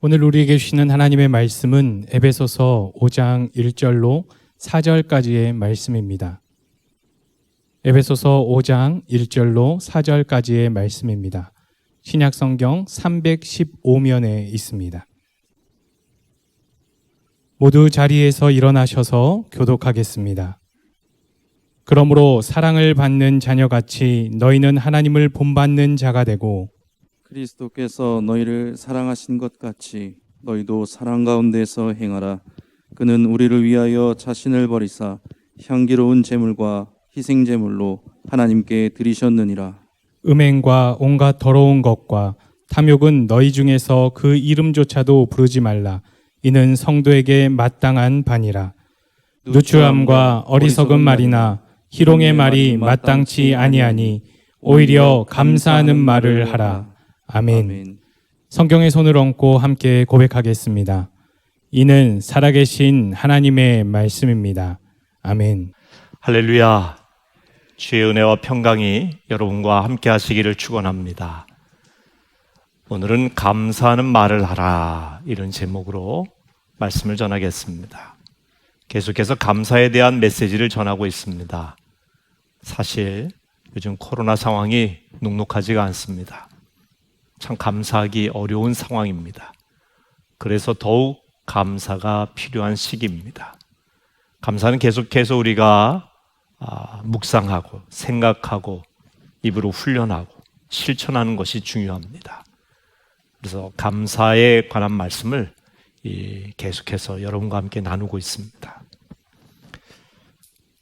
오늘 우리에게 주시는 하나님의 말씀은 에베소서 5장 1절로 4절까지의 말씀입니다. 에베소서 5장 1절로 4절까지의 말씀입니다. 신약성경 315면에 있습니다. 모두 자리에서 일어나셔서 교독하겠습니다. 그러므로 사랑을 받는 자녀같이 너희는 하나님을 본받는 자가 되고 그리스도께서 너희를 사랑하신 것 같이 너희도 사랑 가운데서 행하라. 그는 우리를 위하여 자신을 버리사 향기로운 제물과 희생 제물로 하나님께 드리셨느니라. 음행과 온갖 더러운 것과 탐욕은 너희 중에서 그 이름조차도 부르지 말라. 이는 성도에게 마땅한 반이라. 누추함과 어리석은 말이나 희롱의 말이 마땅치 아니하니 오히려 감사하는 말을 하라. 아멘. 성경의 손을 얹고 함께 고백하겠습니다. 이는 살아계신 하나님의 말씀입니다. 아멘. 할렐루야. 주의 은혜와 평강이 여러분과 함께 하시기를 축원합니다. 오늘은 감사하는 말을 하라, 이런 제목으로 말씀을 전하겠습니다. 계속해서 감사에 대한 메시지를 전하고 있습니다. 사실 요즘 코로나 상황이 녹록하지가 않습니다. 참 감사하기 어려운 상황입니다. 그래서 더욱 감사가 필요한 시기입니다. 감사는 계속해서 우리가 묵상하고 생각하고 입으로 훈련하고 실천하는 것이 중요합니다. 그래서 감사에 관한 말씀을 계속해서 여러분과 함께 나누고 있습니다.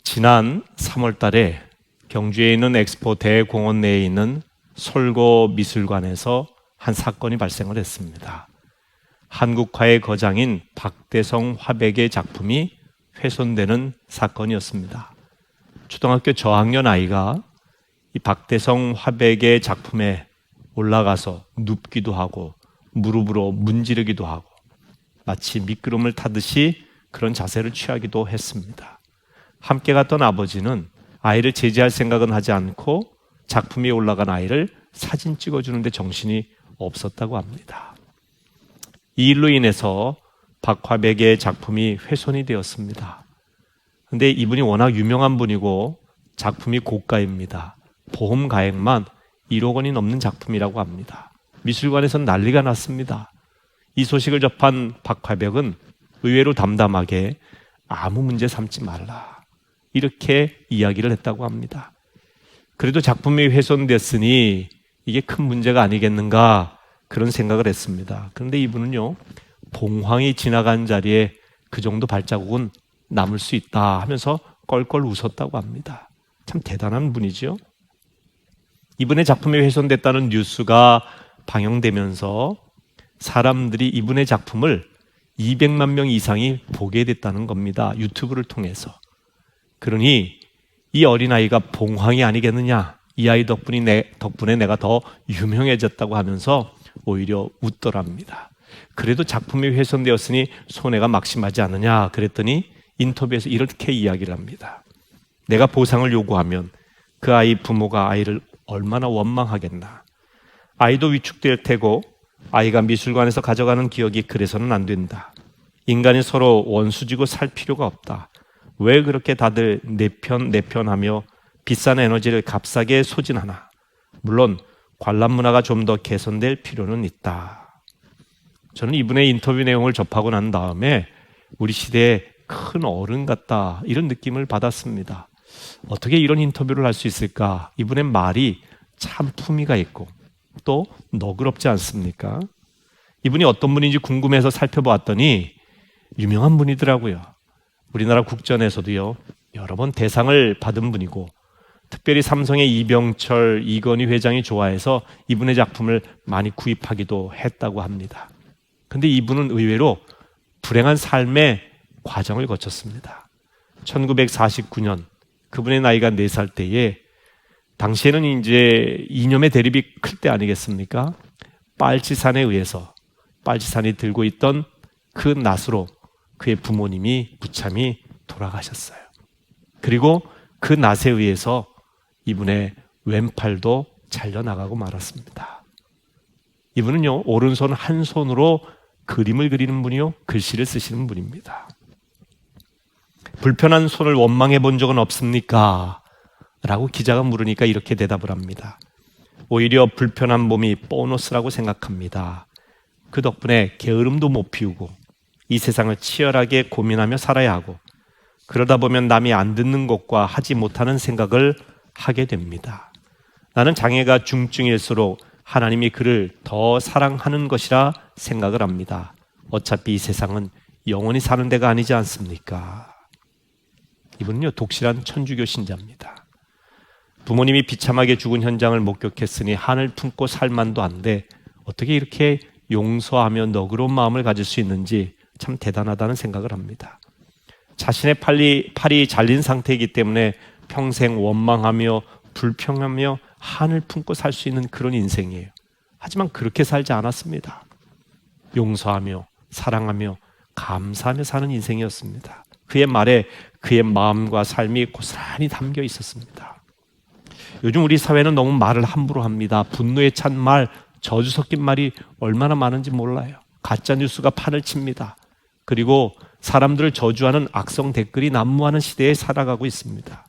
지난 3월 달에 경주에 있는 엑스포 대공원 내에 있는 솔고 미술관에서 한 사건이 발생을 했습니다. 한국화의 거장인 박대성 화백의 작품이 훼손되는 사건이었습니다. 초등학교 저학년 아이가 이 박대성 화백의 작품에 올라가서 눕기도 하고 무릎으로 문지르기도 하고 마치 미끄럼을 타듯이 그런 자세를 취하기도 했습니다. 함께 갔던 아버지는 아이를 제지할 생각은 하지 않고 작품이 올라간 아이를 사진 찍어주는데 정신이 없었다고 합니다. 이 일로 인해서 박화백의 작품이 훼손이 되었습니다. 그런데 이분이 워낙 유명한 분이고 작품이 고가입니다. 보험 가액만 1억 원이 넘는 작품이라고 합니다. 미술관에서는 난리가 났습니다. 이 소식을 접한 박화백은 의외로 담담하게 아무 문제 삼지 말라, 이렇게 이야기를 했다고 합니다. 그래도 작품이 훼손됐으니 이게 큰 문제가 아니겠는가, 그런 생각을 했습니다. 그런데 이분은요, 봉황이 지나간 자리에 그 정도 발자국은 남을 수 있다 하면서 껄껄 웃었다고 합니다. 참 대단한 분이죠. 이분의 작품이 훼손됐다는 뉴스가 방영되면서 사람들이 이분의 작품을 200만 명 이상이 보게 됐다는 겁니다. 유튜브를 통해서. 그러니 이 어린아이가 봉황이 아니겠느냐, 이 아이 덕분에 내가 더 유명해졌다고 하면서 오히려 웃더랍니다. 그래도 작품이 훼손되었으니 손해가 막심하지 않느냐 그랬더니 인터뷰에서 이렇게 이야기를 합니다. 내가 보상을 요구하면 그 아이 부모가 아이를 얼마나 원망하겠나. 아이도 위축될 테고 아이가 미술관에서 가져가는 기억이 그래서는 안 된다. 인간이 서로 원수지고 살 필요가 없다. 왜 그렇게 다들 내 편 하며 비싼 에너지를 값싸게 소진하나. 물론 관람 문화가 좀 더 개선될 필요는 있다. 저는 이분의 인터뷰 내용을 접하고 난 다음에 우리 시대의 큰 어른 같다, 이런 느낌을 받았습니다. 어떻게 이런 인터뷰를 할 수 있을까? 이분의 말이 참 품위가 있고 또 너그럽지 않습니까? 이분이 어떤 분인지 궁금해서 살펴보았더니 유명한 분이더라고요. 우리나라 국전에서도요, 여러 번 대상을 받은 분이고 특별히 삼성의 이병철, 이건희 회장이 좋아해서 이분의 작품을 많이 구입하기도 했다고 합니다. 그런데 이분은 의외로 불행한 삶의 과정을 거쳤습니다. 1949년 그분의 나이가 4살 때에, 당시에는 이제 이념의 대립이 클 때 아니겠습니까? 빨치산에 의해서, 빨치산이 들고 있던 그 낫으로 그의 부모님이 무참히 돌아가셨어요. 그리고 그 낫에 의해서 이분의 왼팔도 잘려나가고 말았습니다. 이분은요, 오른손 한 손으로 그림을 그리는 분이요, 글씨를 쓰시는 분입니다. 불편한 손을 원망해 본 적은 없습니까? 라고 기자가 물으니까 이렇게 대답을 합니다. 오히려 불편한 몸이 보너스라고 생각합니다. 그 덕분에 게으름도 못 피우고 이 세상을 치열하게 고민하며 살아야 하고, 그러다 보면 남이 안 듣는 것과 하지 못하는 생각을 하게 됩니다. 나는 장애가 중증일수록 하나님이 그를 더 사랑하는 것이라 생각을 합니다. 어차피 이 세상은 영원히 사는 데가 아니지 않습니까? 이분은요, 독실한 천주교 신자입니다. 부모님이 비참하게 죽은 현장을 목격했으니 한을 품고 살만도 한데 어떻게 이렇게 용서하며 너그러운 마음을 가질 수 있는지 참 대단하다는 생각을 합니다. 자신의 팔이 잘린 상태이기 때문에 평생 원망하며 불평하며 한을 품고 살 수 있는 그런 인생이에요. 하지만 그렇게 살지 않았습니다. 용서하며 사랑하며 감사하며 사는 인생이었습니다. 그의 말에 그의 마음과 삶이 고스란히 담겨 있었습니다. 요즘 우리 사회는 너무 말을 함부로 합니다. 분노에 찬 말, 저주 섞인 말이 얼마나 많은지 몰라요. 가짜 뉴스가 판을 칩니다. 그리고 사람들을 저주하는 악성 댓글이 난무하는 시대에 살아가고 있습니다.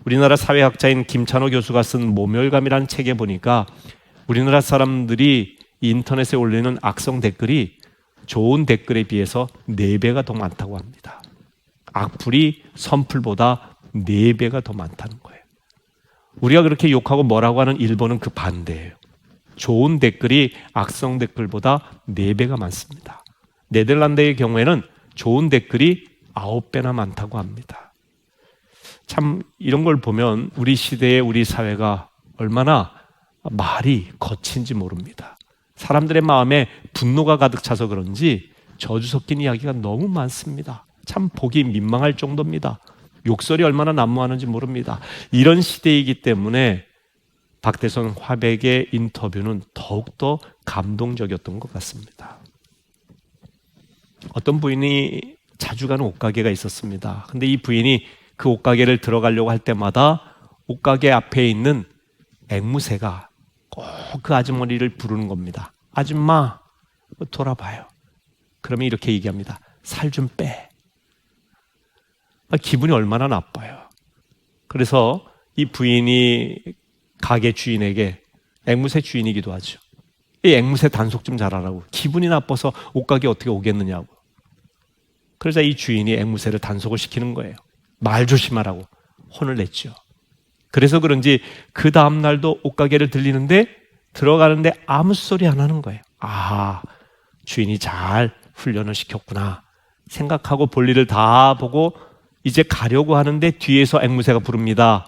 우리나라 사회학자인 김찬호 교수가 쓴 모멸감이라는 책에 보니까 우리나라 사람들이 인터넷에 올리는 악성 댓글이 좋은 댓글에 비해서 4배가 더 많다고 합니다. 악플이 선플보다 4배가 더 많다는 거예요. 우리가 그렇게 욕하고 뭐라고 하는 일본은 그 반대예요. 좋은 댓글이 악성 댓글보다 4배가 많습니다. 네덜란드의 경우에는 좋은 댓글이 9배나 많다고 합니다. 참 이런 걸 보면 우리 시대의 우리 사회가 얼마나 말이 거친지 모릅니다. 사람들의 마음에 분노가 가득 차서 그런지 저주 섞인 이야기가 너무 많습니다. 참 보기 민망할 정도입니다. 욕설이 얼마나 난무하는지 모릅니다. 이런 시대이기 때문에 박대선 화백의 인터뷰는 더욱더 감동적이었던 것 같습니다. 어떤 부인이 자주 가는 옷가게가 있었습니다. 근데 이 부인이 그 옷가게를 들어가려고 할 때마다 옷가게 앞에 있는 앵무새가 꼭 그 아주머니를 부르는 겁니다. 아줌마, 돌아봐요. 그러면 이렇게 얘기합니다. 살 좀 빼. 기분이 얼마나 나빠요. 그래서 이 부인이 가게 주인에게, 앵무새 주인이기도 하죠, 이 앵무새 단속 좀 잘하라고. 기분이 나빠서 옷가게 어떻게 오겠느냐고. 그러자 이 주인이 앵무새를 단속을 시키는 거예요. 말 조심하라고 혼을 냈죠. 그래서 그런지 그 다음 날도 옷가게를 들어가는데 아무 소리 안 하는 거예요. 아, 주인이 잘 훈련을 시켰구나 생각하고 볼일을 다 보고 이제 가려고 하는데 뒤에서 앵무새가 부릅니다.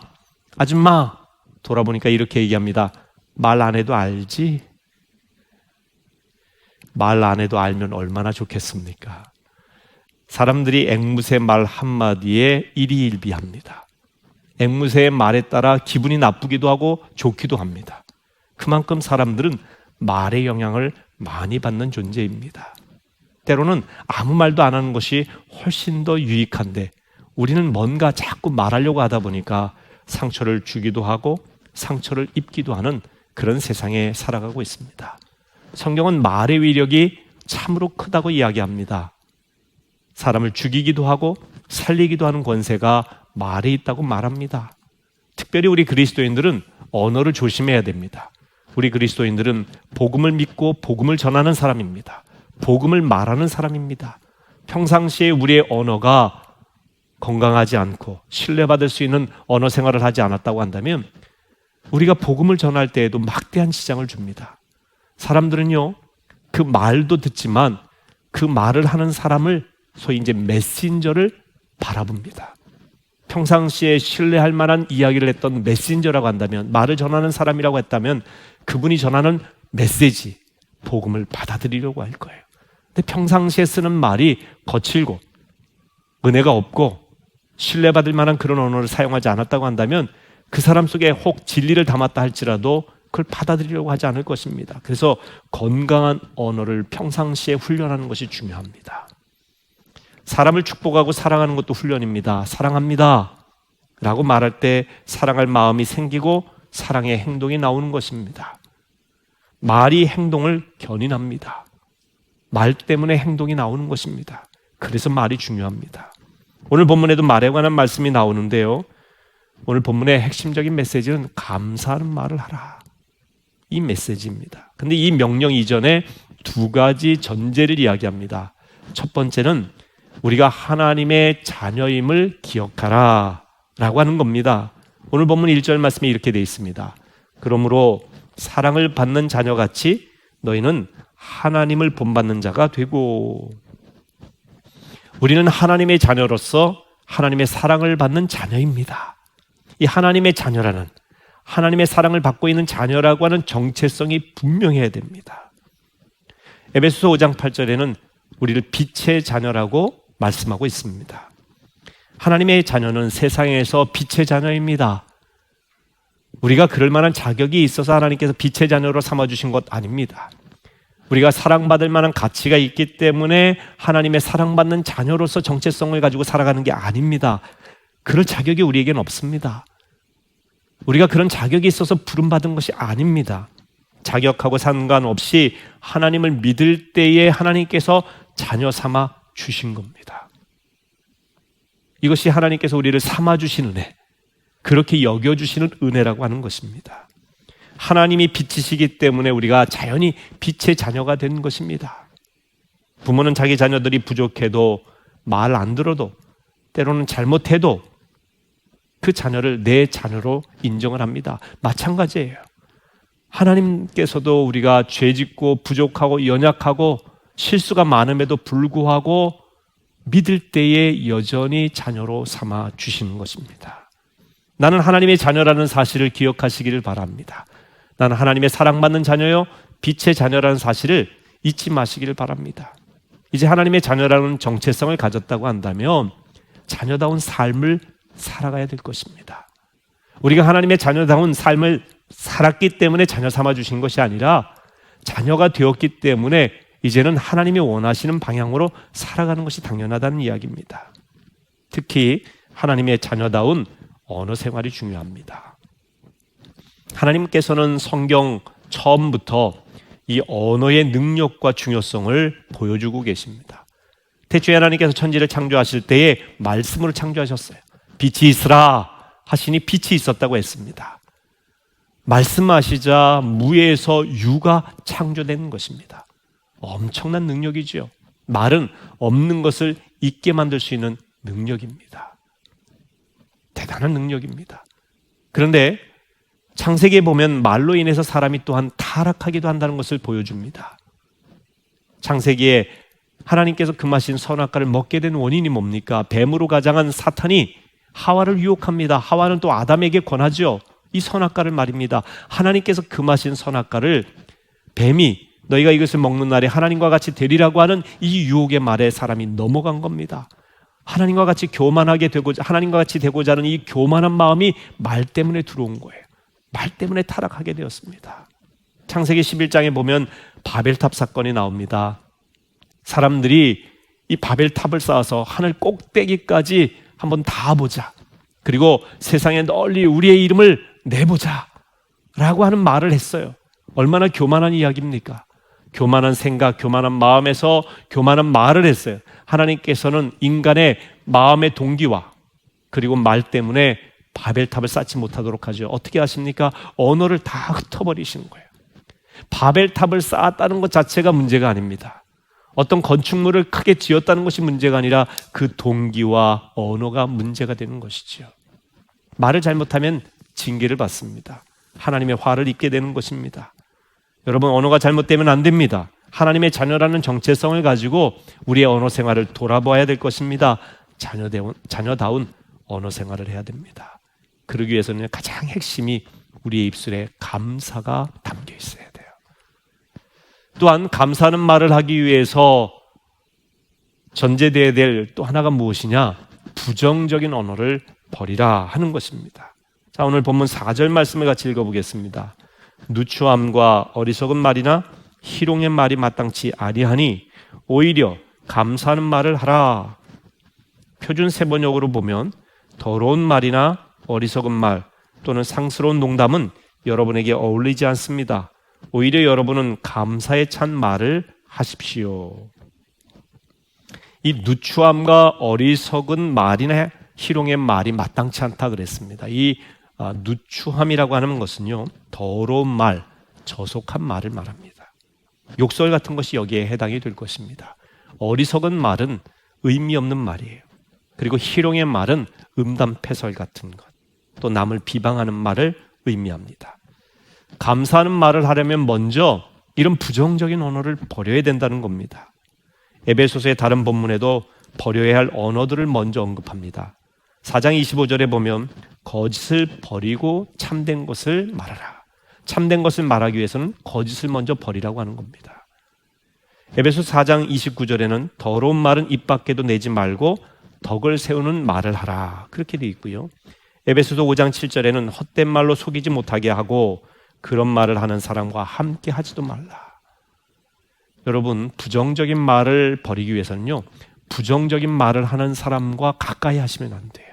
아줌마, 돌아보니까 이렇게 얘기합니다. 말 안 해도 알지? 말 안 해도 알면 얼마나 좋겠습니까? 사람들이 앵무새 말 한마디에 일희일비합니다. 앵무새의 말에 따라 기분이 나쁘기도 하고 좋기도 합니다. 그만큼 사람들은 말의 영향을 많이 받는 존재입니다. 때로는 아무 말도 안 하는 것이 훨씬 더 유익한데 우리는 뭔가 자꾸 말하려고 하다 보니까 상처를 주기도 하고 상처를 입기도 하는 그런 세상에 살아가고 있습니다. 성경은 말의 위력이 참으로 크다고 이야기합니다. 사람을 죽이기도 하고 살리기도 하는 권세가 말에 있다고 말합니다. 특별히 우리 그리스도인들은 언어를 조심해야 됩니다. 우리 그리스도인들은 복음을 믿고 복음을 전하는 사람입니다. 복음을 말하는 사람입니다. 평상시에 우리의 언어가 건강하지 않고 신뢰받을 수 있는 언어 생활을 하지 않았다고 한다면 우리가 복음을 전할 때에도 막대한 지장을 줍니다. 사람들은요, 그 말도 듣지만 그 말을 하는 사람을 소위 이제 메신저를 바라봅니다. 평상시에 신뢰할 만한 이야기를 했던 메신저라고 한다면, 말을 전하는 사람이라고 했다면 그분이 전하는 메시지, 복음을 받아들이려고 할 거예요. 근데 평상시에 쓰는 말이 거칠고 은혜가 없고 신뢰받을 만한 그런 언어를 사용하지 않았다고 한다면 그 사람 속에 혹 진리를 담았다 할지라도 그걸 받아들이려고 하지 않을 것입니다. 그래서 건강한 언어를 평상시에 훈련하는 것이 중요합니다. 사람을 축복하고 사랑하는 것도 훈련입니다. 사랑합니다 라고 말할 때 사랑할 마음이 생기고 사랑의 행동이 나오는 것입니다. 말이 행동을 견인합니다. 말 때문에 행동이 나오는 것입니다. 그래서 말이 중요합니다. 오늘 본문에도 말에 관한 말씀이 나오는데요. 오늘 본문의 핵심적인 메시지는 감사하는 말을 하라. 이 메시지입니다. 근데 이 명령 이전에 두 가지 전제를 이야기합니다. 첫 번째는 우리가 하나님의 자녀임을 기억하라 라고 하는 겁니다. 오늘 본문 1절 말씀에 이렇게 되어 있습니다. 그러므로 사랑을 받는 자녀같이 너희는 하나님을 본받는 자가 되고, 우리는 하나님의 자녀로서 하나님의 사랑을 받는 자녀입니다. 이 하나님의 자녀라는, 하나님의 사랑을 받고 있는 자녀라고 하는 정체성이 분명해야 됩니다. 에베소서 5장 8절에는 우리를 빛의 자녀라고 말씀하고 있습니다. 하나님의 자녀는 세상에서 빛의 자녀입니다. 우리가 그럴 만한 자격이 있어서 하나님께서 빛의 자녀로 삼아주신 것 아닙니다. 우리가 사랑받을 만한 가치가 있기 때문에 하나님의 사랑받는 자녀로서 정체성을 가지고 살아가는 게 아닙니다. 그럴 자격이 우리에겐 없습니다. 우리가 그런 자격이 있어서 부름받은 것이 아닙니다. 자격하고 상관없이 하나님을 믿을 때에 하나님께서 자녀 삼아 주신 겁니다. 이것이 하나님께서 우리를 삼아 주신 은혜, 그렇게 여겨주시는 은혜라고 하는 것입니다. 하나님이 빛이시기 때문에 우리가 자연히 빛의 자녀가 된 것입니다. 부모는 자기 자녀들이 부족해도, 말 안 들어도, 때로는 잘못해도 그 자녀를 내 자녀로 인정을 합니다. 마찬가지예요. 하나님께서도 우리가 죄짓고 부족하고 연약하고 실수가 많음에도 불구하고 믿을 때에 여전히 자녀로 삼아 주시는 것입니다. 나는 하나님의 자녀라는 사실을 기억하시기를 바랍니다. 나는 하나님의 사랑받는 자녀요, 빛의 자녀라는 사실을 잊지 마시기를 바랍니다. 이제 하나님의 자녀라는 정체성을 가졌다고 한다면 자녀다운 삶을 살아가야 될 것입니다. 우리가 하나님의 자녀다운 삶을 살았기 때문에 자녀 삼아 주신 것이 아니라 자녀가 되었기 때문에 이제는 하나님이 원하시는 방향으로 살아가는 것이 당연하다는 이야기입니다. 특히 하나님의 자녀다운 언어 생활이 중요합니다. 하나님께서는 성경 처음부터 이 언어의 능력과 중요성을 보여주고 계십니다. 태초에 하나님께서 천지를 창조하실 때에 말씀으로 창조하셨어요. 빛이 있으라 하시니 빛이 있었다고 했습니다. 말씀하시자 무에서 유가 창조된 것입니다. 엄청난 능력이죠. 말은 없는 것을 있게 만들 수 있는 능력입니다. 대단한 능력입니다. 그런데 창세기에 보면 말로 인해서 사람이 또한 타락하기도 한다는 것을 보여줍니다. 창세기에 하나님께서 금하신 선악과를 먹게 된 원인이 뭡니까? 뱀으로 가장한 사탄이 하와를 유혹합니다. 하와는 또 아담에게 권하죠. 이 선악과를 말입니다. 하나님께서 금하신 선악과를 뱀이 너희가 이것을 먹는 날에 하나님과 같이 되리라고 하는 이 유혹의 말에 사람이 넘어간 겁니다. 하나님과 같이 교만하게 되고자, 하나님과 같이 되고자 하는 이 교만한 마음이 말 때문에 들어온 거예요. 말 때문에 타락하게 되었습니다. 창세기 11장에 보면 바벨탑 사건이 나옵니다. 사람들이 이 바벨탑을 쌓아서 하늘 꼭대기까지 한번 다 보자. 그리고 세상에 널리 우리의 이름을 내보자 라고 하는 말을 했어요. 얼마나 교만한 이야기입니까? 교만한 생각, 교만한 마음에서 교만한 말을 했어요. 하나님께서는 인간의 마음의 동기와 그리고 말 때문에 바벨탑을 쌓지 못하도록 하죠. 어떻게 하십니까? 언어를 다 흩어버리시는 거예요. 바벨탑을 쌓았다는 것 자체가 문제가 아닙니다. 어떤 건축물을 크게 지었다는 것이 문제가 아니라 그 동기와 언어가 문제가 되는 것이죠. 말을 잘못하면 징계를 받습니다. 하나님의 화를 입게 되는 것입니다. 여러분, 언어가 잘못되면 안 됩니다. 하나님의 자녀라는 정체성을 가지고 우리의 언어 생활을 돌아봐야 될 것입니다. 자녀다운 언어 생활을 해야 됩니다. 그러기 위해서는 가장 핵심이 우리의 입술에 감사가 담겨 있어야 돼요. 또한 감사하는 말을 하기 위해서 전제되어야 될 또 하나가 무엇이냐? 부정적인 언어를 버리라 하는 것입니다. 자, 오늘 본문 4절 말씀을 같이 읽어보겠습니다. 누추함과 어리석은 말이나 희롱의 말이 마땅치 아니하니 오히려 감사하는 말을 하라. 표준 세번역으로 보면 더러운 말이나 어리석은 말 또는 상스러운 농담은 여러분에게 어울리지 않습니다. 오히려 여러분은 감사에 찬 말을 하십시오. 이 누추함과 어리석은 말이나 희롱의 말이 마땅치 않다 그랬습니다. 이 누추함이라고 하는 것은요, 더러운 말, 저속한 말을 말합니다. 욕설 같은 것이 여기에 해당이 될 것입니다. 어리석은 말은 의미 없는 말이에요. 그리고 희롱의 말은 음담패설 같은 것, 또 남을 비방하는 말을 의미합니다. 감사하는 말을 하려면 먼저 이런 부정적인 언어를 버려야 된다는 겁니다. 에베소서의 다른 본문에도 버려야 할 언어들을 먼저 언급합니다. 4장 25절에 보면 거짓을 버리고 참된 것을 말하라. 참된 것을 말하기 위해서는 거짓을 먼저 버리라고 하는 겁니다. 에베소 4장 29절에는 더러운 말은 입 밖에도 내지 말고 덕을 세우는 말을 하라. 그렇게 되어 있고요. 에베소서 5장 7절에는 헛된 말로 속이지 못하게 하고 그런 말을 하는 사람과 함께 하지도 말라. 여러분, 부정적인 말을 버리기 위해서는요, 부정적인 말을 하는 사람과 가까이 하시면 안 돼요.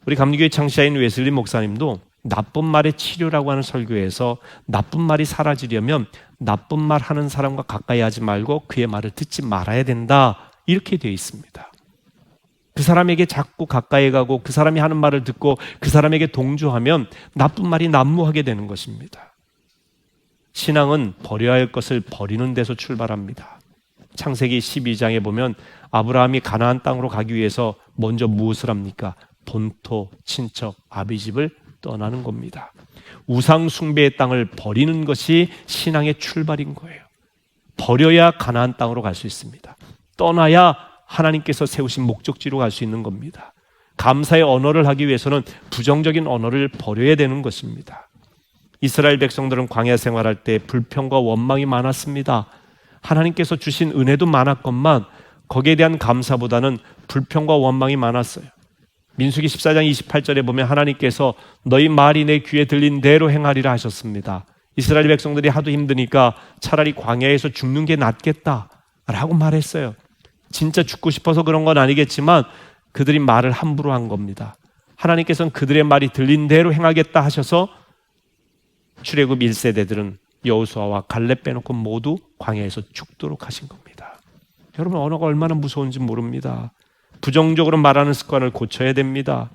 우리 감리교회 창시자인 웨슬리 목사님도 나쁜 말의 치료라고 하는 설교에서 나쁜 말이 사라지려면 나쁜 말 하는 사람과 가까이 하지 말고 그의 말을 듣지 말아야 된다, 이렇게 되어 있습니다. 그 사람에게 자꾸 가까이 가고 그 사람이 하는 말을 듣고 그 사람에게 동조하면 나쁜 말이 난무하게 되는 것입니다. 신앙은 버려야 할 것을 버리는 데서 출발합니다. 창세기 12장에 보면 아브라함이 가나안 땅으로 가기 위해서 먼저 무엇을 합니까? 본토, 친척, 아비집을 떠나는 겁니다. 우상 숭배의 땅을 버리는 것이 신앙의 출발인 거예요. 버려야 가나안 땅으로 갈 수 있습니다. 떠나야 하나님께서 세우신 목적지로 갈 수 있는 겁니다. 감사의 언어를 하기 위해서는 부정적인 언어를 버려야 되는 것입니다. 이스라엘 백성들은 광야 생활할 때 불평과 원망이 많았습니다. 하나님께서 주신 은혜도 많았건만 거기에 대한 감사보다는 불평과 원망이 많았어요. 민수기 14장 28절에 보면 하나님께서 너희 말이 내 귀에 들린 대로 행하리라 하셨습니다. 이스라엘 백성들이 하도 힘드니까 차라리 광야에서 죽는 게 낫겠다라고 말했어요. 진짜 죽고 싶어서 그런 건 아니겠지만 그들이 말을 함부로 한 겁니다. 하나님께서는 그들의 말이 들린 대로 행하겠다 하셔서 출애굽 1세대들은 여호수아와 갈렙 빼놓고 모두 광야에서 죽도록 하신 겁니다. 여러분, 언어가 얼마나 무서운지 모릅니다. 부정적으로 말하는 습관을 고쳐야 됩니다.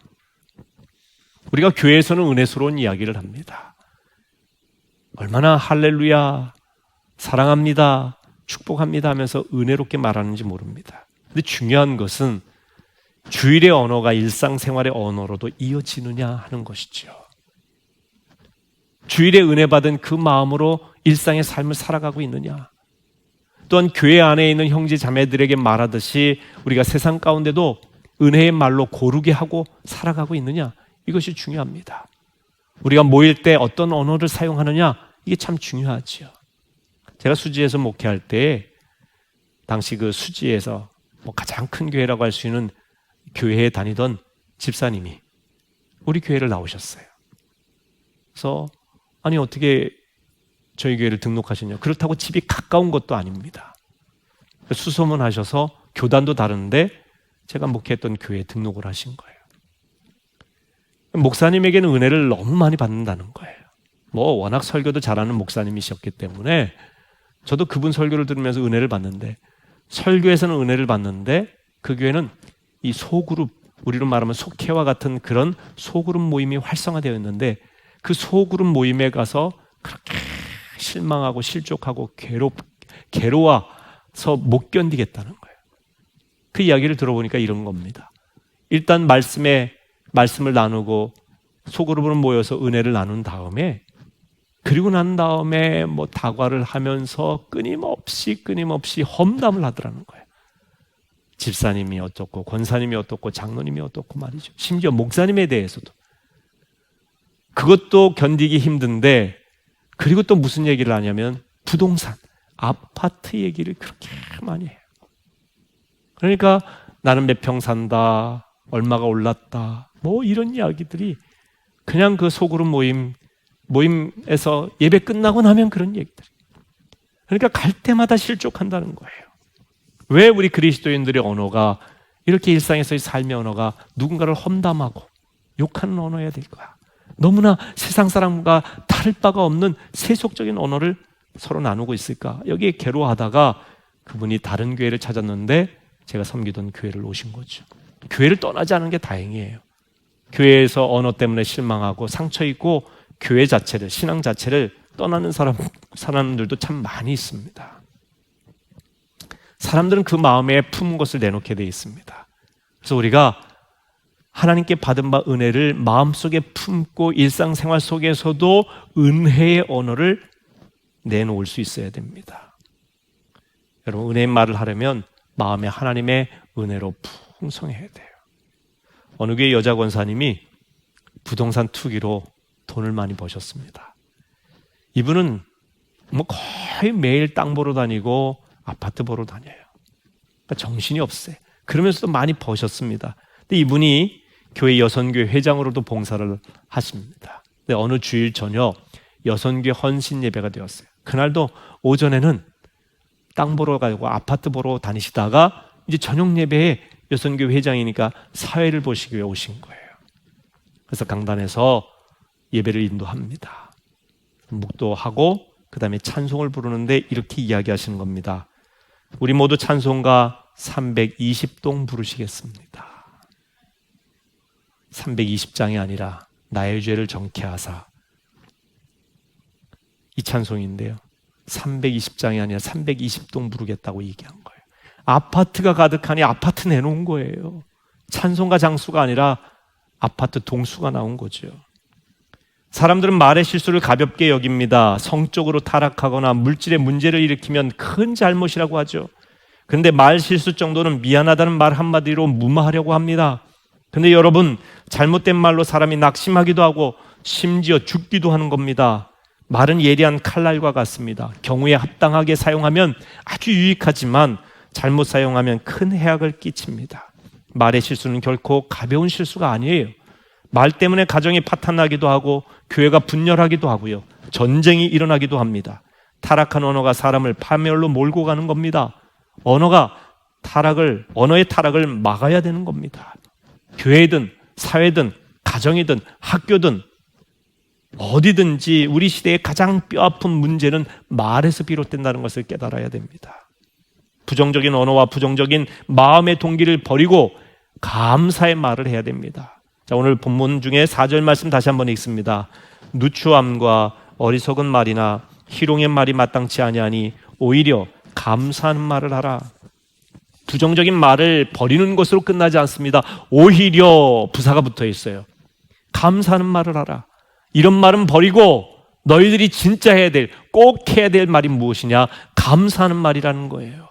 우리가 교회에서는 은혜스러운 이야기를 합니다. 얼마나 할렐루야, 사랑합니다, 축복합니다 하면서 은혜롭게 말하는지 모릅니다. 근데 중요한 것은 주일의 언어가 일상생활의 언어로도 이어지느냐 하는 것이죠. 주일에 은혜 받은 그 마음으로 일상의 삶을 살아가고 있느냐. 또한 교회 안에 있는 형제 자매들에게 말하듯이 우리가 세상 가운데도 은혜의 말로 고르게 하고 살아가고 있느냐. 이것이 중요합니다. 우리가 모일 때 어떤 언어를 사용하느냐, 이게 참 중요하지요. 제가 수지에서 목회할 때 당시 그 수지에서 가장 큰 교회라고 할 수 있는 교회에 다니던 집사님이 우리 교회를 나오셨어요. 그래서 아니 어떻게 저희 교회를 등록하셨냐. 그렇다고 집이 가까운 것도 아닙니다. 수소문하셔서 교단도 다른데 제가 목회했던 교회에 등록을 하신 거예요. 목사님에게는 은혜를 너무 많이 받는다는 거예요. 워낙 설교도 잘하는 목사님이셨기 때문에 저도 그분 설교를 들으면서 은혜를 받는데, 설교에서는 은혜를 받는데 그 교회는 이 소그룹, 우리로 말하면 속회와 같은 그런 소그룹 모임이 활성화되어 있는데 그 소그룹 모임에 가서 그렇게 실망하고 실족하고 괴로워서 못 견디겠다는 거예요. 그 이야기를 들어보니까 이런 겁니다. 일단 말씀을 나누고 소그룹으로 모여서 은혜를 나눈 다음에, 그리고 난 다음에 다과를 하면서 끊임없이 험담을 하더라는 거예요. 집사님이 어떻고 권사님이 어떻고 장로님이 어떻고 말이죠. 심지어 목사님에 대해서도. 그것도 견디기 힘든데, 그리고 또 무슨 얘기를 하냐면 부동산, 아파트 얘기를 그렇게 많이 해요. 그러니까 나는 몇 평 산다, 얼마가 올랐다, 이런 이야기들이 그냥 그 소그룹 모임에서 예배 끝나고 나면 그런 얘기들이. 그러니까 갈 때마다 실족한다는 거예요. 왜 우리 그리스도인들의 언어가 이렇게 일상에서의 삶의 언어가 누군가를 험담하고 욕하는 언어여야 될 거야. 너무나 세상 사람과 다를 바가 없는 세속적인 언어를 서로 나누고 있을까? 여기에 괴로워하다가 그분이 다른 교회를 찾았는데 제가 섬기던 교회를 오신 거죠. 교회를 떠나지 않은 게 다행이에요. 교회에서 언어 때문에 실망하고 상처 있고 교회 자체를, 신앙 자체를 떠나는 사람들도 참 많이 있습니다. 사람들은 그 마음에 품은 것을 내놓게 되어 있습니다. 그래서 우리가 하나님께 받은 바 은혜를 마음속에 품고 일상생활 속에서도 은혜의 언어를 내놓을 수 있어야 됩니다. 여러분, 은혜의 말을 하려면 마음에 하나님의 은혜로 풍성해야 돼요. 어느 교회 여자 권사님이 부동산 투기로 돈을 많이 버셨습니다. 이분은 거의 매일 땅 보러 다니고 아파트 보러 다녀요. 그러니까 정신이 없어요. 그러면서도 많이 버셨습니다. 근데 이분이 교회 여선교회 회장으로도 봉사를 하십니다. 근데 어느 주일 저녁 여선교회 헌신 예배가 되었어요. 그날도 오전에는 땅 보러 가고 아파트 보러 다니시다가 이제 저녁 예배에 여선교회 회장이니까 사회를 보시기 위해 오신 거예요. 그래서 강단에서 예배를 인도합니다. 묵도하고 그 다음에 찬송을 부르는데 이렇게 이야기하시는 겁니다. 우리 모두 찬송가 320동 부르시겠습니다. 320장이 아니라 나의 죄를 정케하사, 이 찬송인데요. 320장이 아니라 320동 부르겠다고 얘기한 거예요. 아파트가 가득하니 아파트 내놓은 거예요. 찬송가 장수가 아니라 아파트 동수가 나온 거죠. 사람들은 말의 실수를 가볍게 여깁니다. 성적으로 타락하거나 물질의 문제를 일으키면 큰 잘못이라고 하죠. 그런데 말 실수 정도는 미안하다는 말 한마디로 무마하려고 합니다. 그런데 여러분, 잘못된 말로 사람이 낙심하기도 하고 심지어 죽기도 하는 겁니다. 말은 예리한 칼날과 같습니다. 경우에 합당하게 사용하면 아주 유익하지만 잘못 사용하면 큰 해악을 끼칩니다. 말의 실수는 결코 가벼운 실수가 아니에요. 말 때문에 가정이 파탄나기도 하고 교회가 분열하기도 하고요. 전쟁이 일어나기도 합니다. 타락한 언어가 사람을 파멸로 몰고 가는 겁니다. 언어의 타락을 막아야 되는 겁니다. 교회든 사회든 가정이든 학교든 어디든지 우리 시대의 가장 뼈아픈 문제는 말에서 비롯된다는 것을 깨달아야 됩니다. 부정적인 언어와 부정적인 마음의 동기를 버리고 감사의 말을 해야 됩니다. 자, 오늘 본문 중에 4절 말씀 다시 한번 읽습니다. 누추함과 어리석은 말이나 희롱의 말이 마땅치 아니하니 오히려 감사하는 말을 하라. 부정적인 말을 버리는 것으로 끝나지 않습니다. 오히려 부사가 붙어 있어요. 감사하는 말을 하라. 이런 말은 버리고 너희들이 진짜 해야 될, 꼭 해야 될 말이 무엇이냐? 감사하는 말이라는 거예요.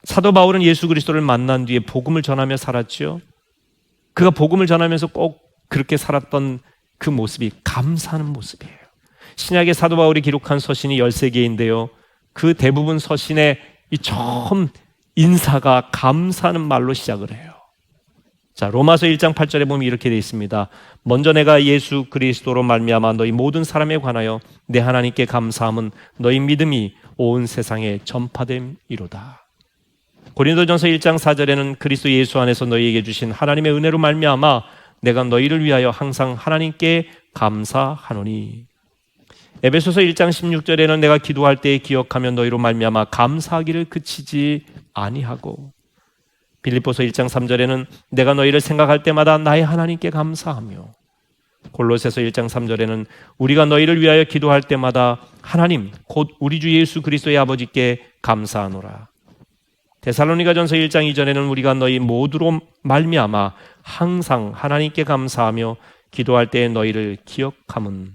사도 바울은 예수 그리스도를 만난 뒤에 복음을 전하며 살았죠. 그가 복음을 전하면서 꼭 그렇게 살았던 그 모습이 감사하는 모습이에요. 신약의 사도 바울이 기록한 서신이 13개인데요. 그 대부분 서신의 이 처음 인사가 감사하는 말로 시작을 해요. 자, 로마서 1장 8절에 보면 이렇게 되어 있습니다. 먼저 내가 예수 그리스도로 말미암아 너희 모든 사람에 관하여 내 하나님께 감사함은 너희 믿음이 온 세상에 전파됨이로다. 고린도전서 1장 4절에는 그리스도 예수 안에서 너희에게 주신 하나님의 은혜로 말미암아 내가 너희를 위하여 항상 하나님께 감사하노니. 에베소서 1장 16절에는 내가 기도할 때에 기억하며 너희로 말미암아 감사하기를 그치지 아니하고, 빌립보서 1장 3절에는 내가 너희를 생각할 때마다 나의 하나님께 감사하며, 골로새서 1장 3절에는 우리가 너희를 위하여 기도할 때마다 하나님 곧 우리 주 예수 그리스도의 아버지께 감사하노라. 데살로니가전서 1장 2절에는 우리가 너희 모두로 말미암아 항상 하나님께 감사하며 기도할 때에 너희를 기억함은.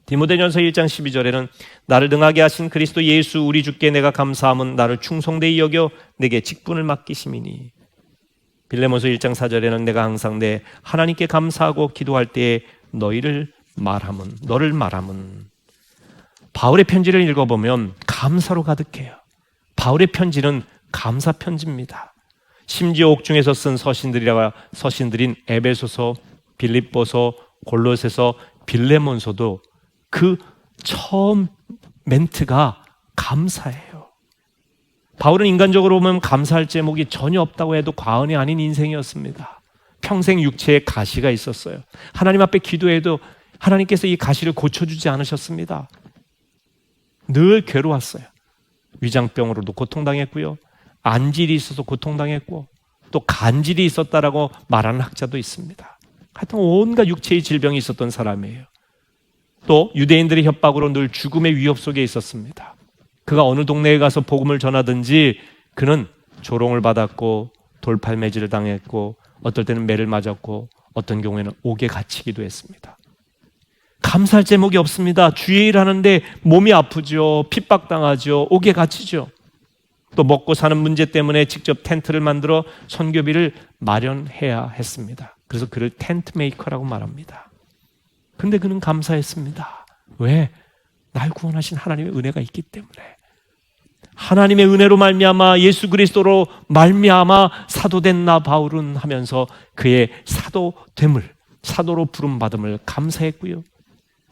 디모데전서 1장 12절에는 나를 능하게 하신 그리스도 예수 우리 주께 내가 감사함은 나를 충성되이 여겨 내게 직분을 맡기심이니. 빌레몬서 1장 4절에는 내가 항상 내 하나님께 감사하고 기도할 때에 너를 말함은. 바울의 편지를 읽어보면 감사로 가득해요. 바울의 편지는 감사 편지입니다. 심지어 옥중에서 쓴 서신들인 에베소서, 빌립보서, 골로새서, 빌레몬서도 그 처음 멘트가 감사예요. 바울은 인간적으로 보면 감사할 제목이 전혀 없다고 해도 과언이 아닌 인생이었습니다. 평생 육체에 가시가 있었어요. 하나님 앞에 기도해도 하나님께서 이 가시를 고쳐주지 않으셨습니다. 늘 괴로웠어요. 위장병으로도 고통당했고요. 안질이 있어서 고통당했고 또 간질이 있었다라고 말하는 학자도 있습니다. 하여튼 온갖 육체의 질병이 있었던 사람이에요. 또 유대인들의 협박으로 늘 죽음의 위협 속에 있었습니다. 그가 어느 동네에 가서 복음을 전하든지 그는 조롱을 받았고 돌팔매질을 당했고 어떨 때는 매를 맞았고 어떤 경우에는 옥에 갇히기도 했습니다. 감사할 제목이 없습니다. 주의 일하는데 몸이 아프죠. 핍박당하죠. 옥에 갇히죠. 또 먹고 사는 문제 때문에 직접 텐트를 만들어 선교비를 마련해야 했습니다. 그래서 그를 텐트 메이커라고 말합니다. 그런데 그는 감사했습니다. 왜? 날 구원하신 하나님의 은혜가 있기 때문에. 하나님의 은혜로 말미암아 예수 그리스도로 말미암아 사도된 나 바울은 하면서 그의 사도됨을, 사도로 부름받음을 감사했고요.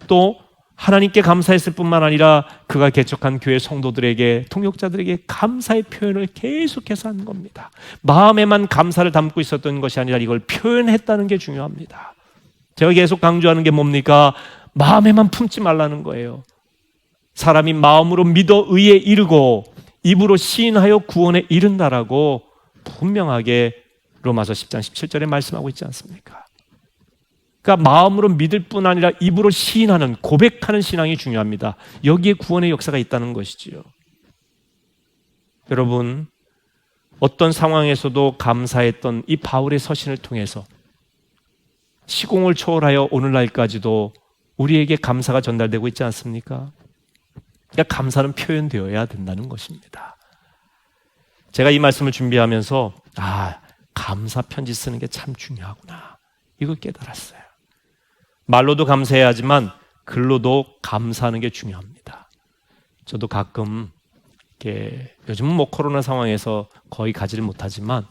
또 하나님께 감사했을 뿐만 아니라 그가 개척한 교회 성도들에게, 통역자들에게 감사의 표현을 계속해서 하는 겁니다. 마음에만 감사를 담고 있었던 것이 아니라 이걸 표현했다는 게 중요합니다. 제가 계속 강조하는 게 뭡니까? 마음에만 품지 말라는 거예요. 사람이 마음으로 믿어 의에 이르고 입으로 시인하여 구원에 이른다라고 분명하게 로마서 10장 17절에 말씀하고 있지 않습니까? 그러니까 마음으로 믿을 뿐 아니라 입으로 시인하는, 고백하는 신앙이 중요합니다. 여기에 구원의 역사가 있다는 것이지요. 여러분, 어떤 상황에서도 감사했던 이 바울의 서신을 통해서 시공을 초월하여 오늘날까지도 우리에게 감사가 전달되고 있지 않습니까? 그러니까 감사는 표현되어야 된다는 것입니다. 제가 이 말씀을 준비하면서 감사 편지 쓰는 게 참 중요하구나, 이걸 깨달았어요. 말로도 감사해야 하지만 글로도 감사하는 게 중요합니다. 저도 가끔 이렇게, 요즘은 뭐 코로나 상황에서 거의 가지를 못하지만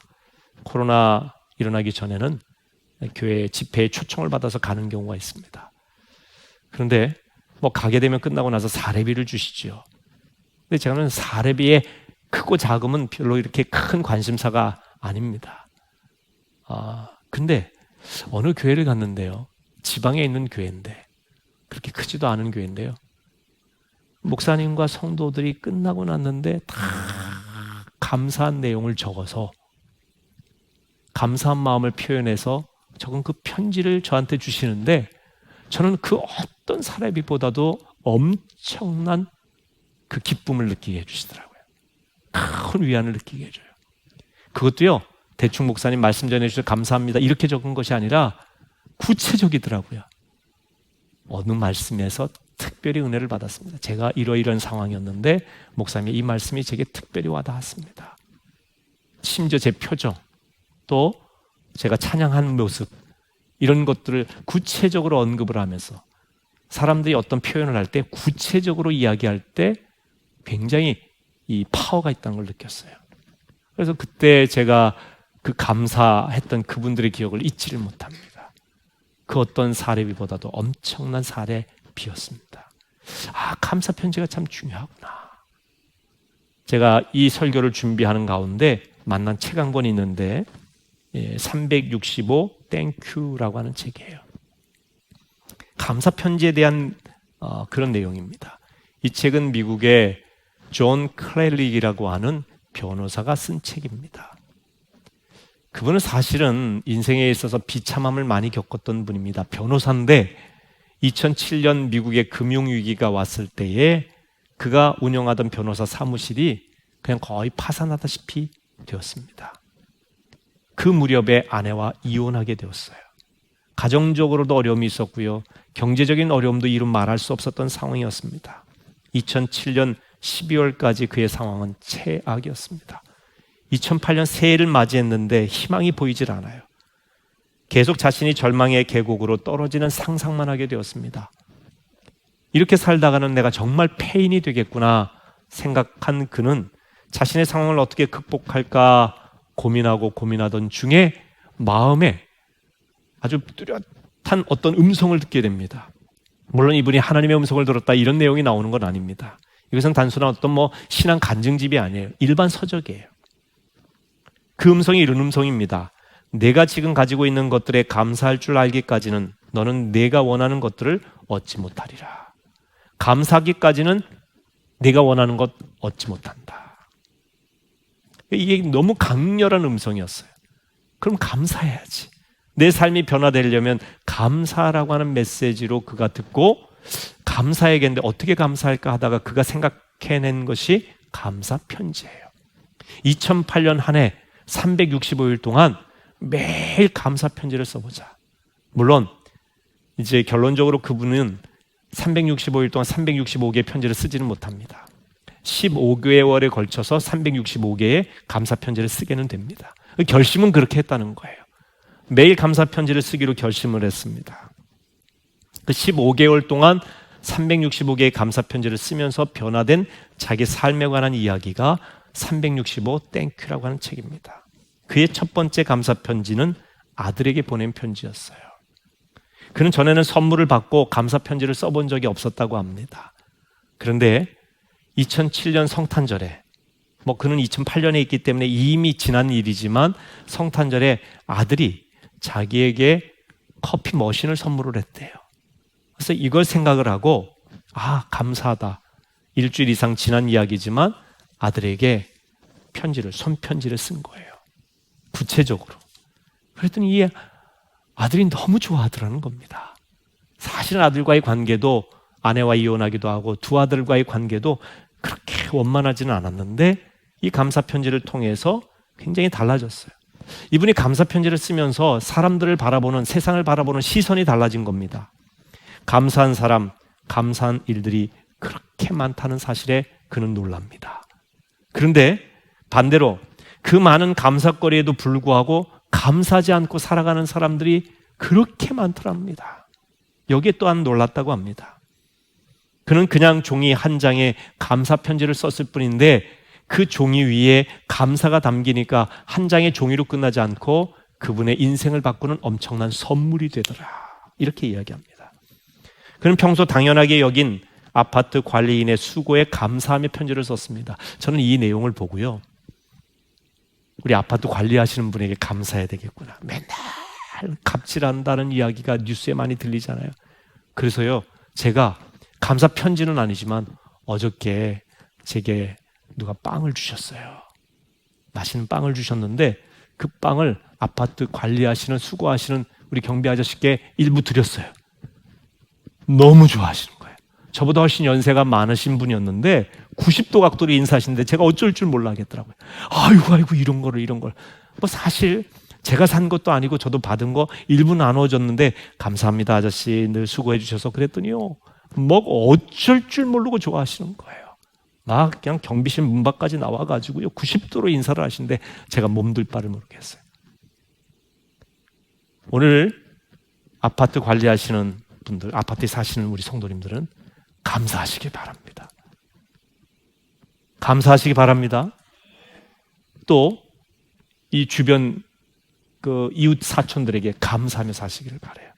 코로나 일어나기 전에는 교회 집회에 초청을 받아서 가는 경우가 있습니다. 그런데 뭐 가게 되면 끝나고 나서 사례비를 주시죠. 근데 제가는 사례비의 크고 작음은 별로 이렇게 큰 관심사가 아닙니다. 근데 어느 교회를 갔는데요, 지방에 있는 교회인데, 그렇게 크지도 않은 교회인데요, 목사님과 성도들이 끝나고 났는데 다 감사한 내용을 적어서, 감사한 마음을 표현해서 적은 그 편지를 저한테 주시는데, 저는 그 어떤 사례비보다도 엄청난 그 기쁨을 느끼게 해주시더라고요. 큰 위안을 느끼게 해줘요. 그것도요, 대충 목사님 말씀 전해주셔서 감사합니다 이렇게 적은 것이 아니라 구체적이더라고요. 어느 말씀에서 특별히 은혜를 받았습니다. 제가 이러이러한 상황이었는데 목사님의 이 말씀이 제게 특별히 와닿았습니다. 심지어 제 표정, 또 제가 찬양한 모습, 이런 것들을 구체적으로 언급을 하면서 사람들이 어떤 표현을 할 때, 구체적으로 이야기할 때 굉장히 이 파워가 있다는 걸 느꼈어요. 그래서 그때 제가 그 감사했던 그분들의 기억을 잊지를 못합니다. 그 어떤 사례비보다도 엄청난 사례비였습니다. 감사 편지가 참 중요하구나. 제가 이 설교를 준비하는 가운데 만난 책 한 권이 있는데 365 땡큐라고 하는 책이에요. 감사 편지에 대한 그런 내용입니다. 이 책은 미국의 존 클레릭이라고 하는 변호사가 쓴 책입니다. 그분은 사실은 인생에 있어서 비참함을 많이 겪었던 분입니다. 변호사인데 2007년 미국의 금융위기가 왔을 때에 그가 운영하던 변호사 사무실이 그냥 거의 파산하다시피 되었습니다. 그 무렵에 아내와 이혼하게 되었어요. 가정적으로도 어려움이 있었고요, 경제적인 어려움도 이루 말할 수 없었던 상황이었습니다. 2007년 12월까지 그의 상황은 최악이었습니다. 2008년 새해를 맞이했는데 희망이 보이질 않아요. 계속 자신이 절망의 계곡으로 떨어지는 상상만 하게 되었습니다. 이렇게 살다가는 내가 정말 폐인이 되겠구나 생각한 그는 자신의 상황을 어떻게 극복할까 고민하던 중에 마음에 아주 뚜렷한 어떤 음성을 듣게 됩니다. 물론 이분이 하나님의 음성을 들었다 이런 내용이 나오는 건 아닙니다. 이것은 단순한 어떤 신앙 간증집이 아니에요. 일반 서적이에요. 그 음성이 이런 음성입니다. 내가 지금 가지고 있는 것들에 감사할 줄 알기까지는 너는 내가 원하는 것들을 얻지 못하리라. 감사하기까지는 내가 원하는 것 얻지 못한다. 이게 너무 강렬한 음성이었어요. 그럼 감사해야지. 내 삶이 변화되려면 감사라고 하는 메시지로 그가 듣고 감사해야겠는데 어떻게 감사할까 하다가 그가 생각해낸 것이 감사 편지예요. 2008년 한 해 365일 동안 매일 감사 편지를 써보자. 물론 이제 결론적으로 그분은 365일 동안 365개의 편지를 쓰지는 못합니다. 15개월에 걸쳐서 365개의 감사 편지를 쓰게는 됩니다. 결심은 그렇게 했다는 거예요. 매일 감사 편지를 쓰기로 결심을 했습니다. 그 15개월 동안 365개의 감사 편지를 쓰면서 변화된 자기 삶에 관한 이야기가 365 땡큐라고 하는 책입니다. 그의 첫 번째 감사 편지는 아들에게 보낸 편지였어요. 그는 전에는 선물을 받고 감사 편지를 써본 적이 없었다고 합니다. 그런데 2007년 성탄절에, 그는 2008년에 있기 때문에 이미 지난 일이지만 성탄절에 아들이 자기에게 커피 머신을 선물을 했대요. 그래서 이걸 생각을 하고 감사하다. 일주일 이상 지난 이야기지만 아들에게 손편지를 쓴 거예요. 구체적으로. 그랬더니 이 아들이 너무 좋아하더라는 겁니다. 사실은 아들과의 관계도 아내와 이혼하기도 하고 두 아들과의 관계도 그렇게 원만하지는 않았는데 이 감사 편지를 통해서 굉장히 달라졌어요. 이분이 감사 편지를 쓰면서 사람들을 바라보는, 세상을 바라보는 시선이 달라진 겁니다. 감사한 사람, 감사한 일들이 그렇게 많다는 사실에 그는 놀랍니다. 그런데 반대로 그 많은 감사거리에도 불구하고 감사하지 않고 살아가는 사람들이 그렇게 많더랍니다. 여기에 또한 놀랐다고 합니다. 그는 그냥 종이 한 장에 감사 편지를 썼을 뿐인데 그 종이 위에 감사가 담기니까 한 장의 종이로 끝나지 않고 그분의 인생을 바꾸는 엄청난 선물이 되더라. 이렇게 이야기합니다. 그는 평소 당연하게 여긴 아파트 관리인의 수고에 감사하며 편지를 썼습니다. 저는 이 내용을 보고요. 우리 아파트 관리하시는 분에게 감사해야 되겠구나. 맨날 갑질한다는 이야기가 뉴스에 많이 들리잖아요. 그래서요, 제가 감사 편지는 아니지만 어저께 제게 누가 빵을 주셨어요. 맛있는 빵을 주셨는데 그 빵을 아파트 관리하시는, 수고하시는 우리 경비 아저씨께 일부 드렸어요. 너무 좋아하시는 거예요. 저보다 훨씬 연세가 많으신 분이었는데 90도 각도로 인사하시는데 제가 어쩔 줄 몰라 하겠더라고요. 아이고 이런 걸. 사실 제가 산 것도 아니고 저도 받은 거 일부 나눠줬는데 감사합니다 아저씨 늘 수고해 주셔서 그랬더니요. 어쩔 줄 모르고 좋아하시는 거예요. 막 그냥 경비실 문 밖까지 나와가지고요. 90도로 인사를 하시는데 제가 몸둘 바를 모르겠어요. 오늘 아파트 관리하시는 분들, 아파트에 사시는 우리 성도님들은 감사하시기 바랍니다. 감사하시기 바랍니다. 또 이 주변 그 이웃 사촌들에게 감사하며 사시기를 바라요.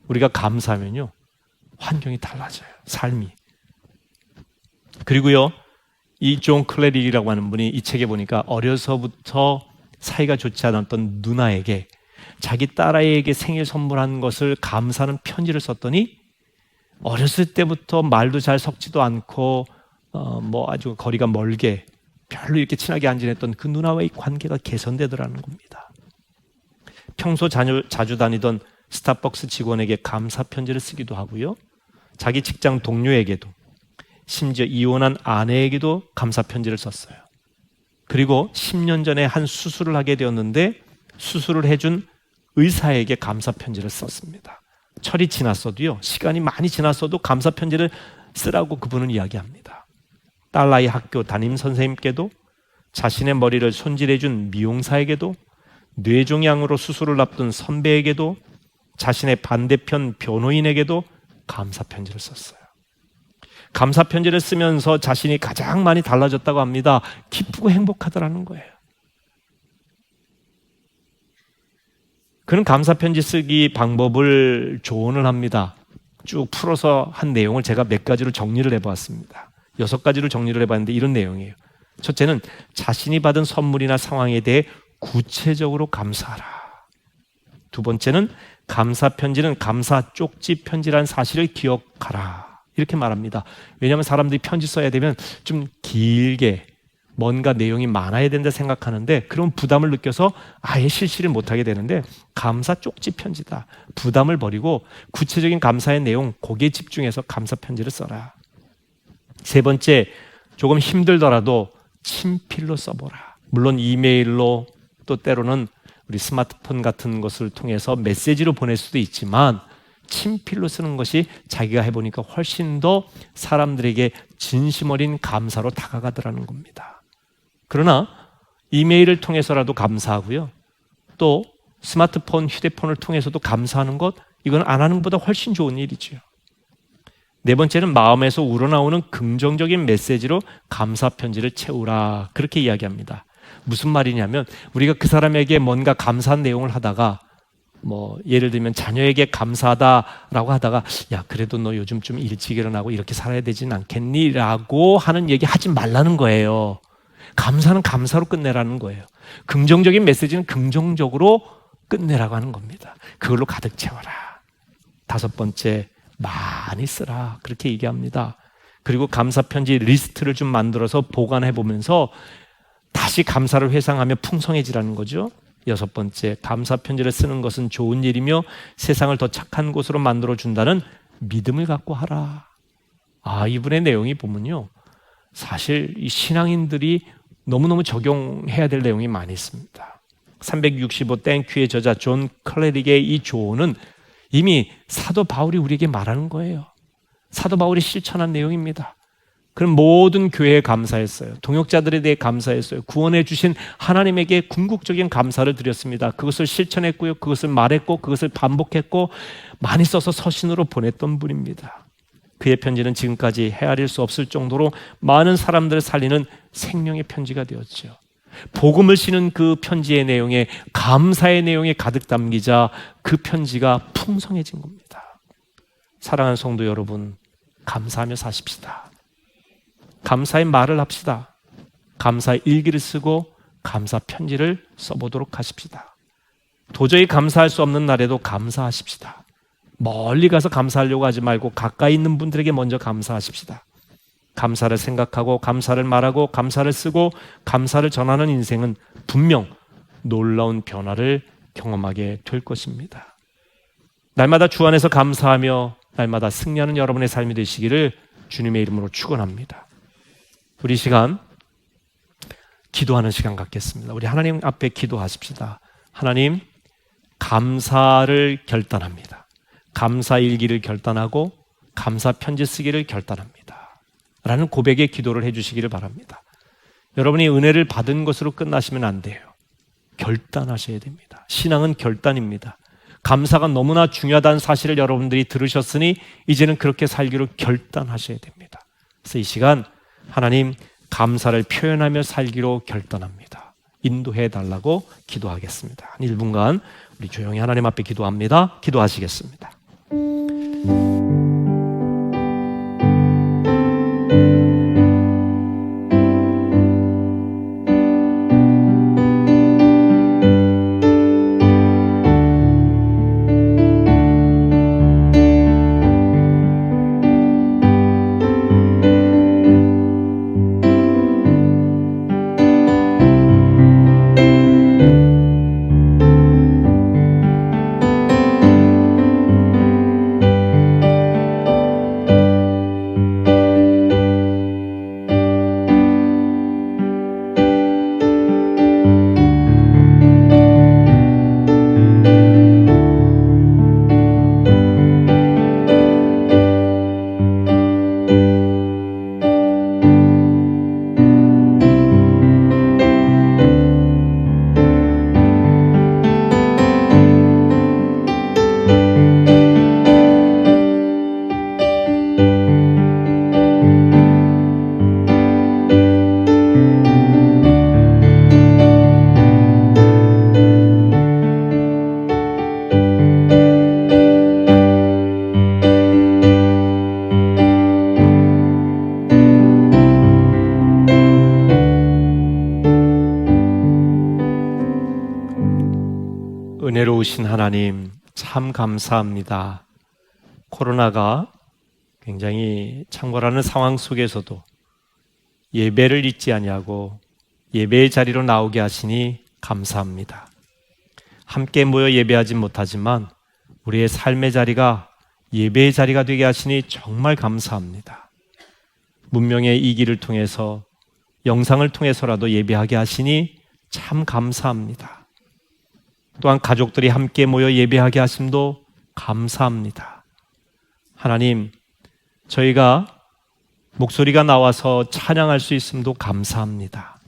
우리가 감사하면요 환경이 달라져요. 삶이. 그리고요 이 존 클레릭이라고 하는 분이 이 책에 보니까 어려서부터 사이가 좋지 않았던 누나에게 자기 딸아이에게 생일 선물한 것을 감사하는 편지를 썼더니 어렸을 때부터 말도 잘 섞지도 않고 아주 거리가 멀게 별로 이렇게 친하게 안 지냈던 그 누나와의 관계가 개선되더라는 겁니다. 평소 자주 다니던 스타벅스 직원에게 감사 편지를 쓰기도 하고요. 자기 직장 동료에게도, 심지어 이혼한 아내에게도 감사 편지를 썼어요. 그리고 10년 전에 한 수술을 하게 되었는데 수술을 해준 의사에게 감사 편지를 썼습니다. 철이 지났어도요, 시간이 많이 지났어도 감사 편지를 쓰라고 그분은 이야기합니다. 딸아이 학교 담임 선생님께도, 자신의 머리를 손질해준 미용사에게도, 뇌종양으로 수술을 앞둔 선배에게도, 자신의 반대편 변호인에게도 감사 편지를 썼어요. 감사 편지를 쓰면서 자신이 가장 많이 달라졌다고 합니다. 기쁘고 행복하더라는 거예요. 그는 감사 편지 쓰기 방법을 조언을 합니다. 쭉 풀어서 한 내용을 제가 몇 가지로 정리를 해보았습니다. 6가지로 정리를 해봤는데 이런 내용이에요. 첫째는 자신이 받은 선물이나 상황에 대해 구체적으로 감사하라. 두 번째는 감사 편지는 감사 쪽지 편지라는 사실을 기억하라. 이렇게 말합니다. 왜냐하면 사람들이 편지 써야 되면 좀 길게 뭔가 내용이 많아야 된다 생각하는데 그런 부담을 느껴서 아예 실시를 못하게 되는데 감사 쪽지 편지다. 부담을 버리고 구체적인 감사의 내용 거기에 집중해서 감사 편지를 써라. 세 번째, 조금 힘들더라도 친필로 써보라. 물론 이메일로 또 때로는 우리 스마트폰 같은 것을 통해서 메시지로 보낼 수도 있지만 친필로 쓰는 것이 자기가 해보니까 훨씬 더 사람들에게 진심 어린 감사로 다가가더라는 겁니다. 그러나 이메일을 통해서라도 감사하고요. 또 스마트폰, 휴대폰을 통해서도 감사하는 것, 이건 안 하는 것보다 훨씬 좋은 일이죠. 네 번째는 마음에서 우러나오는 긍정적인 메시지로 감사 편지를 채우라. 그렇게 이야기합니다. 무슨 말이냐면 우리가 그 사람에게 뭔가 감사한 내용을 하다가 예를 들면 자녀에게 감사하다라고 하다가 야 그래도 너 요즘 좀 일찍 일어나고 이렇게 살아야 되진 않겠니? 라고 하는 얘기 하지 말라는 거예요. 감사는 감사로 끝내라는 거예요. 긍정적인 메시지는 긍정적으로 끝내라고 하는 겁니다. 그걸로 가득 채워라. 다섯 번째, 많이 쓰라. 그렇게 얘기합니다. 그리고 감사 편지 리스트를 좀 만들어서 보관해 보면서 다시 감사를 회상하며 풍성해지라는 거죠. 여섯 번째, 감사 편지를 쓰는 것은 좋은 일이며 세상을 더 착한 곳으로 만들어준다는 믿음을 갖고 하라. 이분의 내용이 보면요. 사실 이 신앙인들이 너무너무 적용해야 될 내용이 많이 있습니다. 365 땡큐의 저자 존 클레릭의 이 조언은 이미 사도 바울이 우리에게 말하는 거예요. 사도 바울이 실천한 내용입니다. 그럼 모든 교회에 감사했어요. 동역자들에 대해 감사했어요. 구원해 주신 하나님에게 궁극적인 감사를 드렸습니다. 그것을 실천했고요. 그것을 말했고 그것을 반복했고 많이 써서 서신으로 보냈던 분입니다. 그의 편지는 지금까지 헤아릴 수 없을 정도로 많은 사람들을 살리는 생명의 편지가 되었죠. 복음을 쓰는 그 편지의 내용에 감사의 내용이 가득 담기자 그 편지가 풍성해진 겁니다. 사랑하는 성도 여러분, 감사하며 사십시다. 감사의 말을 합시다. 감사 일기를 쓰고 감사 편지를 써보도록 하십시다. 도저히 감사할 수 없는 날에도 감사하십시다. 멀리 가서 감사하려고 하지 말고 가까이 있는 분들에게 먼저 감사하십시다. 감사를 생각하고 감사를 말하고 감사를 쓰고 감사를 전하는 인생은 분명 놀라운 변화를 경험하게 될 것입니다. 날마다 주 안에서 감사하며 날마다 승리하는 여러분의 삶이 되시기를 주님의 이름으로 축원합니다. 우리 시간 기도하는 시간 갖겠습니다. 우리 하나님 앞에 기도하십시다. 하나님, 감사를 결단합니다. 감사 일기를 결단하고 감사 편지 쓰기를 결단합니다. 라는 고백의 기도를 해주시기를 바랍니다. 여러분이 은혜를 받은 것으로 끝나시면 안 돼요. 결단하셔야 됩니다. 신앙은 결단입니다. 감사가 너무나 중요하다는 사실을 여러분들이 들으셨으니 이제는 그렇게 살기로 결단하셔야 됩니다. 그래서 이 시간 하나님, 감사를 표현하며 살기로 결단합니다. 인도해 달라고 기도하겠습니다. 한 1분간 우리 조용히 하나님 앞에 기도합니다. 기도하시겠습니다. 은혜로우신 하나님, 참 감사합니다. 코로나가 굉장히 창궐하는 상황 속에서도 예배를 잊지 아니하고 예배의 자리로 나오게 하시니 감사합니다. 함께 모여 예배하지 못하지만 우리의 삶의 자리가 예배의 자리가 되게 하시니 정말 감사합니다. 문명의 이 길을 통해서 영상을 통해서라도 예배하게 하시니 참 감사합니다. 또한 가족들이 함께 모여 예배하게 하심도 감사합니다. 하나님, 저희가 목소리가 나와서 찬양할 수 있음도 감사합니다.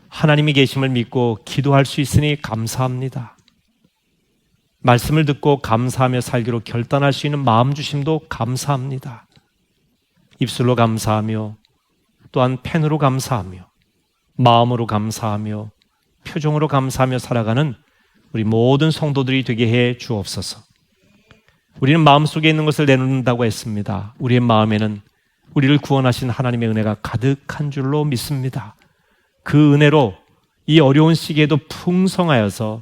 하나님이 계심을 믿고 기도할 수 있으니 감사합니다. 말씀을 듣고 감사하며 살기로 결단할 수 있는 마음 주심도 감사합니다. 입술로 감사하며 또한 펜으로 감사하며 마음으로 감사하며 표정으로 감사하며 살아가는 우리 모든 성도들이 되게 해 주옵소서. 우리는 마음속에 있는 것을 내놓는다고 했습니다. 우리의 마음에는 우리를 구원하신 하나님의 은혜가 가득한 줄로 믿습니다. 그 은혜로 이 어려운 시기에도 풍성하여서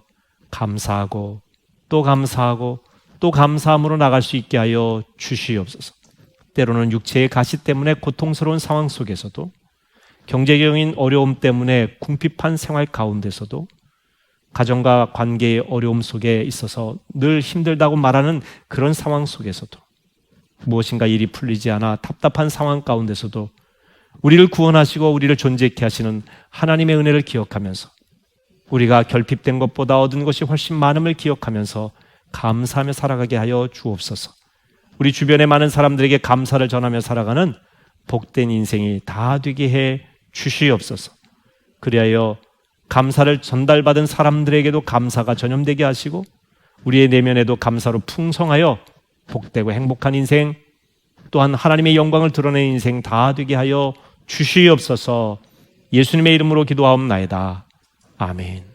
감사하고 또 감사하고 또 감사함으로 나갈 수 있게 하여 주시옵소서. 때로는 육체의 가시 때문에 고통스러운 상황 속에서도, 경제적인 어려움 때문에 궁핍한 생활 가운데서도, 가정과 관계의 어려움 속에 있어서 늘 힘들다고 말하는 그런 상황 속에서도, 무엇인가 일이 풀리지 않아 답답한 상황 가운데서도 우리를 구원하시고 우리를 존재케 하시는 하나님의 은혜를 기억하면서, 우리가 결핍된 것보다 얻은 것이 훨씬 많음을 기억하면서 감사하며 살아가게 하여 주옵소서. 우리 주변의 많은 사람들에게 감사를 전하며 살아가는 복된 인생이 다 되게 해 주시옵소서. 그리하여 감사를 전달받은 사람들에게도 감사가 전염되게 하시고 우리의 내면에도 감사로 풍성하여 복되고 행복한 인생, 또한 하나님의 영광을 드러내는 인생 다 되게 하여 주시옵소서. 예수님의 이름으로 기도하옵나이다. 아멘.